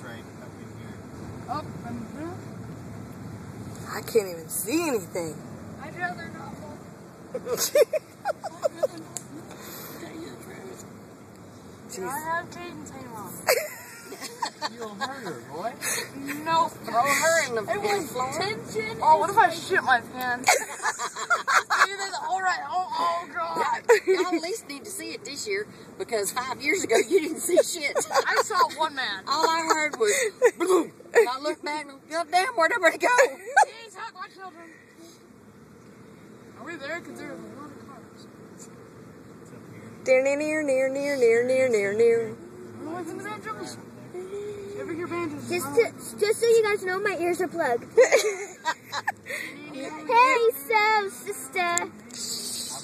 right up in here. Up and down. I can't even see anything. I'd rather not. I have Jaden's name on. You'll hurt her, boy. No. Throw her in the floor. Tension. Oh, what if I shit my pants? Alright, oh god. Y'all at least need to see it this year because 5 years ago you didn't see shit. I saw one man. All I heard was boom. And I looked back and God damn, where'd everybody go? Please help my children. Are we there? Because there's a lot of cars. Near, near, near, near, near, near, near, near. Run away from the banjos. You ever hear banjos? Just so you guys know, my ears are plugged. Hey, so, sister. I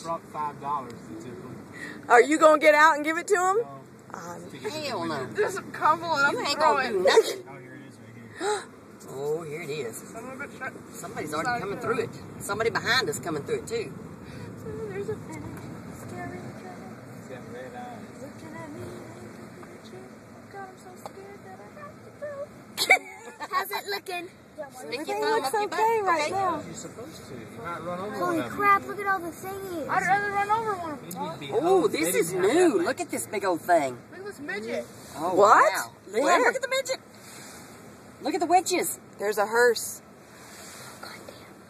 brought $5 to tip them. Are you going to get out and give it to him? Hell no. Just crumble it up You and ain't throw gonna it. do nothing. Oh, here it is right here. Oh, here it is. Son of a bitch. Somebody's already coming through it. Somebody behind us coming through it too. There's a finish. Staring at me. He's got red eyes. Looking at me. God, I'm so scared that I have to go. How's it looking? Stick Everything your thumb looks up your okay butt, right okay? now. You're supposed to. You might run over one Holy of them. crap, look at all the thingies. I'd rather run over one of You them. need to be Oh, hosed. this They is didn't have new. that Look at this big old thing. Look at this midget. Oh, What? wow. Where? Yeah, look at the midget. Look at the witches. There's a hearse.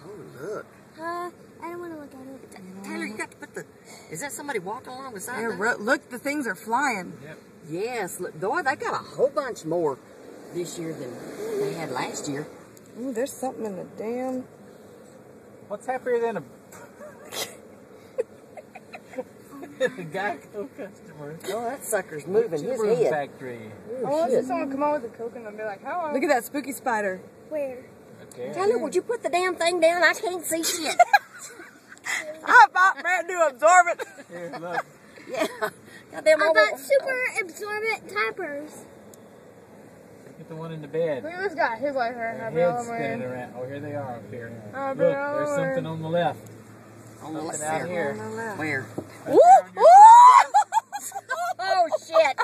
Oh, look. I don't want to look at it. Taylor, you got to put the... Is that somebody walking along beside There, that? look, the things are flying. Yep. Yes. Look, boy, they got a whole bunch more this year than they had last year. Ooh, there's something in the damn... What's happier than a Geico customer? Oh, that sucker's moving his Broom head. factory. I want to see someone come out with a coconut and be like, hello. Look at that spooky spider. Where? Okay. Taylor, would you put the damn thing down? I can't see shit. I bought brand new absorbent. Here, look. Yeah. Goddamn, I all got that- super absorbent tappers. Get the one in the bed. Look at this guy. His life right now. Their head's spinning around. Oh, here they are up here. Oh, Look, but there's something on the left. on the left Something out here. Where? Ooh, ooh! Oh, shit.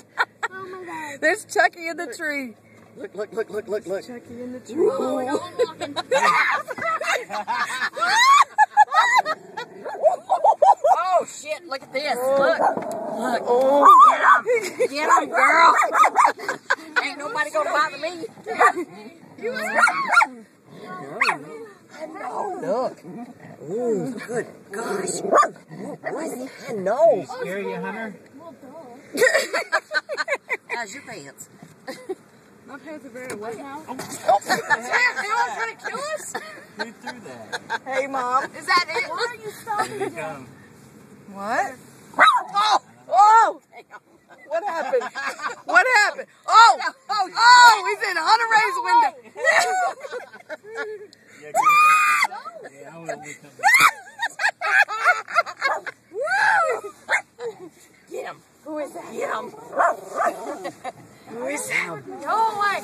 Oh my god. There's Chucky in the tree. Look, look, look, look, look, look. Chucky in the tree. Ooh. Oh, shit, look at this. Look. Look. Get him, girl. Ain't nobody gonna bother me. Oh, look. Ooh, good gosh. I know. Scare you, Hunter? How's your pants? My pants are very wet now. Oh, Anyone trying to kill us? Who threw that? Hey, Mom. Is that it? Why are you stopping? Here they come. What? Oh! Oh! What happened? What happened? Oh! Oh! He's in Hunter Ray's window. Yeah, I would only come back. get him. Who is that? Get him. Who is that? Go away.